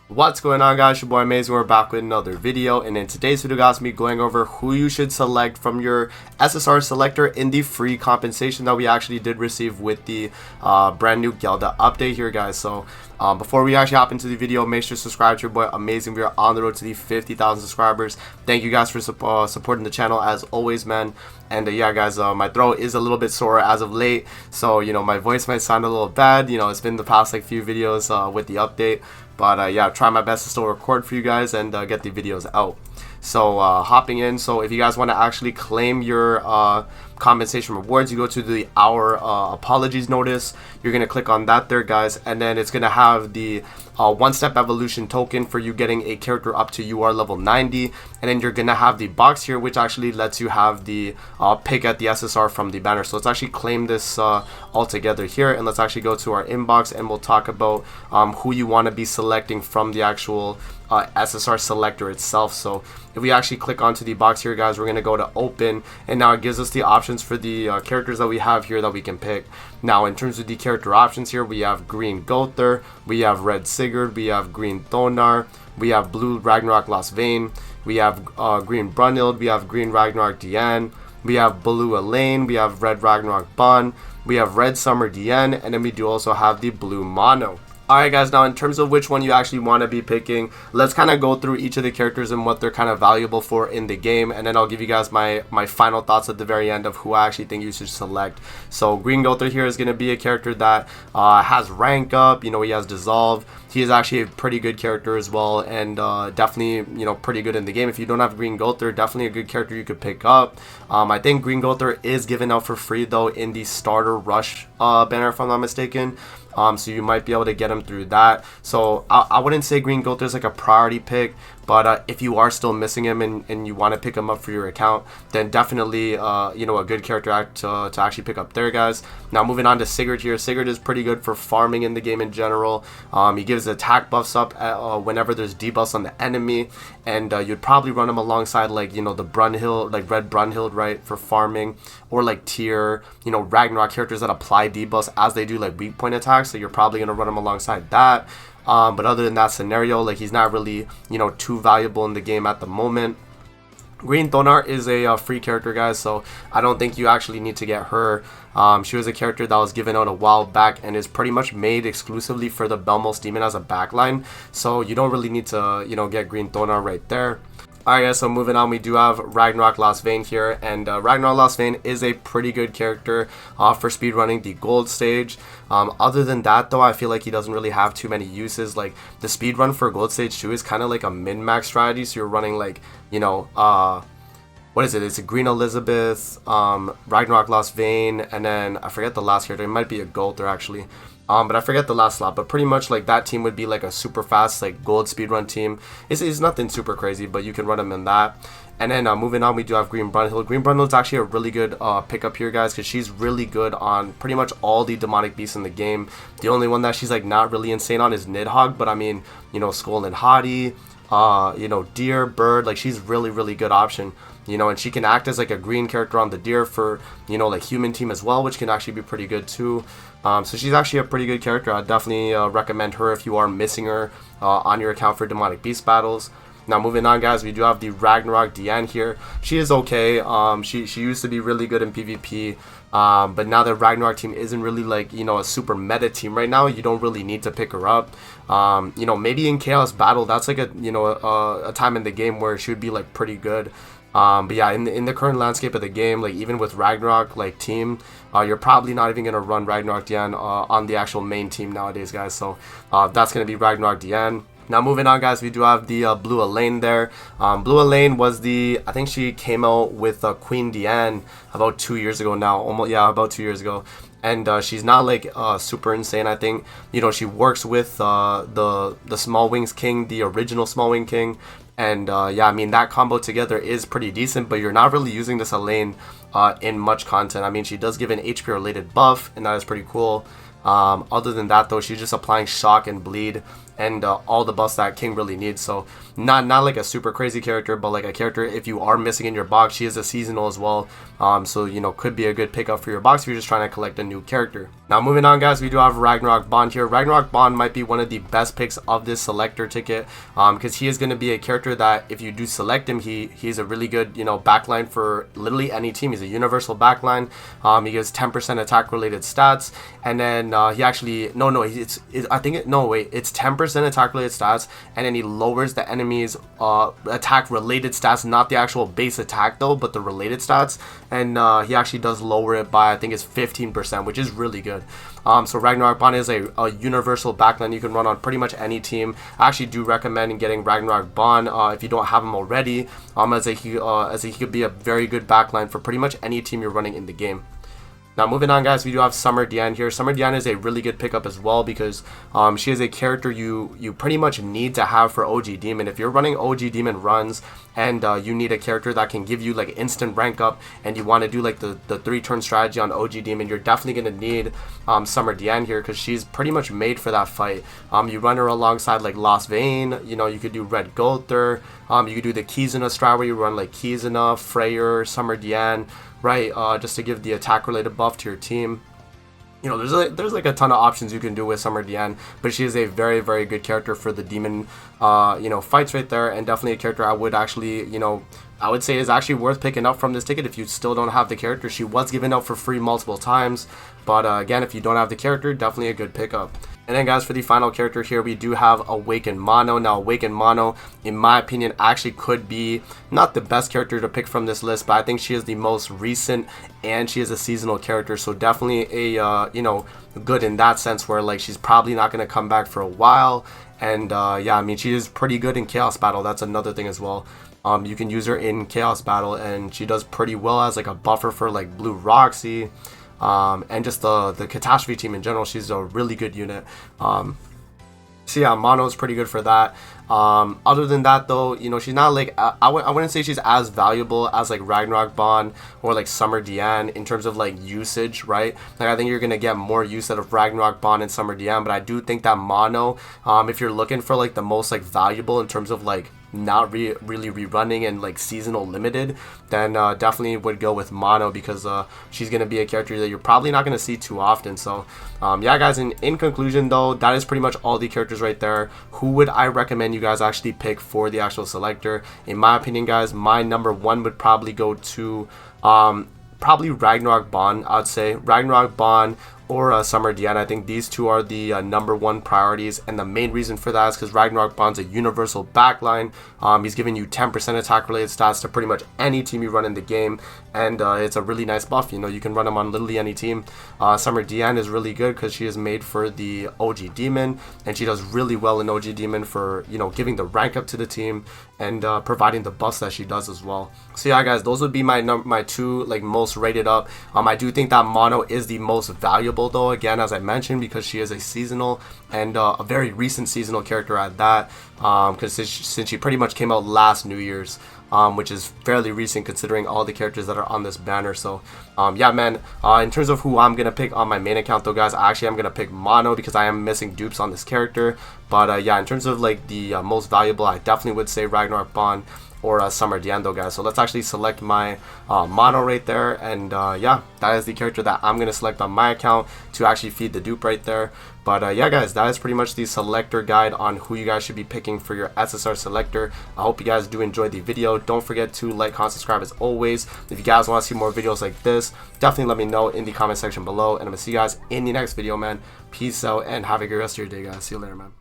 What's going on, guys? Your boy Amazing. We're back with another video, and in today's video, guys, me going over who you should select from your SSR selector in the free compensation that we actually did receive with the brand new Gelda update here, guys. So before we actually hop into the video, make sure to subscribe to your boy Amazing. We are on the road to the 50,000 subscribers. Thank you guys for supporting the channel as always, man. And yeah, guys, my throat is a little bit sore as of late, so my voice might sound a little bad. It's been the past like few videos with the update. But yeah, try my best to still record for you guys and get the videos out. So hopping in, so if you guys want to actually claim your compensation rewards, you go to the our apologies notice. You're going to click on that there, guys, and then it's going to have the one-step evolution token for you getting a character up to UR level 90, and then you're going to have the box here, which actually lets you have the pick at the SSR from the banner. So let's actually claim this all together here, and let's actually go to our inbox, and we'll talk about who you want to be selecting from the actual SSR selector itself. So if we actually click onto the box here, guys, we're going to go to open, and now it gives us the options for the characters that we have here that we can pick. Now in terms of the character options here, we have green Gother, we have red Sigurd, we have green Thonar, we have blue Ragnarok Lost Vein, we have green Brunhild, we have green Ragnarok Diane, we have blue Elaine, we have red Ragnarok Bon, we have red Summer Diane, and then we do also have the blue Mono. Alright, guys, now in terms of which one you actually want to be picking, let's kind of go through each of the characters and what they're kind of valuable for in the game, and then I'll give you guys my final thoughts at the very end of who I actually think you should select. So Green Gother here is going to be a character that has rank up, he has dissolve. He is actually a pretty good character as well, and definitely pretty good in the game. If you don't have Green Gother, definitely a good character you could pick up. I think Green Gother is given out for free though in the starter rush banner, if I'm not mistaken. So you might be able to get him through that. So I wouldn't say Green Gother is like a priority pick, but if you are still missing him and you want to pick him up for your account, then definitely a good character to actually pick up there, guys. Now moving on to Sigurd here. Sigurd is pretty good for farming in the game in general. He gives attack buffs up whenever there's debuffs on the enemy, and you'd probably run him alongside like the Brunhild, like red Brunhild, right, for farming, or like tier Ragnarok characters that apply debuffs as they do like weak point attacks. So you're probably gonna run him alongside that. But other than that scenario, like he's not really too valuable in the game at the moment. Green Thonar is a free character, guys, so I don't think you actually need to get her. She was a character that was given out a while back and is pretty much made exclusively for the Belmos Demon as a backline, so you don't really need to get Green Thonar right there. Alright, guys, so moving on, we do have Ragnarok Lost Vein here, and Ragnarok Lost Vein is a pretty good character for speedrunning the gold stage. Other than that, though, I feel like he doesn't really have too many uses. Like, the speedrun for gold stage 2 is kind of like a min-max strategy, so you're running like, what is it? It's a Green Elizabeth, Ragnarok Lost Vein, and then I forget the last character. It might be a Gother, actually. But I forget the last slot, but pretty much like that team would be like a super fast like gold speedrun team. It's nothing super crazy, but you can run them in that. And then moving on, we do have Green Brunhild. Green Brunhild's actually a really good pickup here, guys, because she's really good on pretty much all the demonic beasts in the game. The only one that she's like not really insane on is Nidhogg, but I mean, Skull and Hottie, Deer, Bird, like she's really good option. And she can act as like a green character on the Deer for like human team as well, which can actually be pretty good too. So she's actually a pretty good character. I'd definitely recommend her if you are missing her on your account for demonic beast battles. Now moving on, guys, we do have the Ragnarok Diane here. She is okay. She used to be really good in PvP, but now the Ragnarok team isn't really like a super meta team right now. You don't really need to pick her up. Maybe in Chaos Battle, that's like a time in the game where she would be like pretty good. But yeah, in the current landscape of the game, like even with Ragnarok like team, you're probably not even gonna run Ragnarok Diane on the actual main team nowadays, guys. So that's gonna be Ragnarok Diane. Now moving on, guys, we do have the blue Elaine there. Blue Elaine was I think she came out with Queen Diane about 2 years ago now. Almost, yeah, about 2 years ago. And she's not like super insane. I think she works with the Small Wings King, the original Small Wing King. And yeah, I mean, that combo together is pretty decent, but you're not really using this Elaine in much content. I mean, she does give an HP related buff, and that is pretty cool. Other than that, though, she's just applying shock and bleed and all the buffs that King really needs. So not like a super crazy character, but like a character if you are missing in your box. She is a seasonal as well, so you know, could be a good pickup for your box if you're just trying to collect a new character. Now moving on, guys, we do have Ragnarok Bond here. Ragnarok Bond might be one of the best picks of this selector ticket, because he is going to be a character that if you do select him, he's a really good, you know, backline for literally any team. He's a universal backline. He gives 10% attack related stats, and then he actually it's 10% attack related stats, and then he lowers the enemy's attack related stats, not the actual base attack though, but the related stats, and he actually does lower it by, I think it's 15%, which is really good. So Ragnarok Bond is a universal backline you can run on pretty much any team. I actually do recommend getting Ragnarok Bond if you don't have him already, as he could be a very good backline for pretty much any team you're running in the game. Now moving on, guys, we do have Summer Diane here. Summer Diane is a really good pickup as well, because she is a character you pretty much need to have for OG Demon. If you're running OG Demon runs and you need a character that can give you like instant rank up, and you want to do like the 3-turn strategy on OG Demon, you're definitely going to need Summer Diane here, because she's pretty much made for that fight. You run her alongside like Lost Vein, you know, you could do Red Gother, you could do the Kizuna strat where you run like Kizuna, Freyr, Summer Diane, right, just to give the attack related buff to your team. You know, there's like a ton of options you can do with Summer Diane, but she is a very, very good character for the demon you know, fights right there, and definitely a character I would actually, you know, I would say is actually worth picking up from this ticket if you still don't have the character. She was given out for free multiple times, but again, if you don't have the character, definitely a good pickup. And then, guys, for the final character here, we do have Awakened Mono. Now, Awakened Mono, in my opinion, actually could be not the best character to pick from this list, but I think she is the most recent, and she is a seasonal character, so definitely a you know, good in that sense, where like she's probably not going to come back for a while. And yeah, I mean, she is pretty good in Chaos Battle. That's another thing as well. You can use her in Chaos Battle, and she does pretty well as like a buffer for like Blue Roxy. And just the Catastrophe team in general. She's a really good unit. So yeah, Mono is pretty good for that. Other than that though, you know, she's not like, I wouldn't say she's as valuable as like Ragnarok Bond or like Summer Diane in terms of like usage, right? Like, I think you're gonna get more use out of Ragnarok Bond and Summer Diane, but I do think that Mono, if you're looking for like the most like valuable in terms of like not really rerunning and like seasonal limited, then definitely would go with Mono, because she's gonna be a character that you're probably not gonna see too often. So yeah, guys, in conclusion though, that is pretty much all the characters right there. Who would I recommend you guys actually pick for the actual selector? In my opinion, guys, my number one would probably go to probably Ragnarok Bond. I'd say Ragnarok Bond or Summer Diane. I think these two are the number one priorities, and the main reason for that is because Ragnarok Bond's a universal backline. He's giving you 10% attack related stats to pretty much any team you run in the game, and it's a really nice buff. You know, you can run him on literally any team. Summer Diane is really good because she is made for the OG Demon, and she does really well in OG Demon for, you know, giving the rank up to the team and providing the buffs that she does as well. So yeah, guys, those would be my two like most rated up. I do think that Mono is the most valuable though, again, as I mentioned, because she is a seasonal, and a very recent seasonal character at that, because since she pretty much came out last New Year's, which is fairly recent considering all the characters that are on this banner. So yeah, man, in terms of who I'm gonna pick on my main account though, guys, actually I'm gonna pick Mono because I am missing dupes on this character. But yeah, in terms of like the most valuable, I definitely would say Ragnarok Bond or Summer Diane though, guys. So let's actually select my Mono right there, and yeah, that is the character that I'm gonna select on my account to actually feed the dupe right there. But yeah, guys, that is pretty much the selector guide on who you guys should be picking for your SSR selector. I hope you guys do enjoy the video. Don't forget to like, comment, subscribe as always. If you guys want to see more videos like this, definitely let me know in the comment section below, and I'm gonna see you guys in the next video, man. Peace out and have a good rest of your day, guys. See you later, man.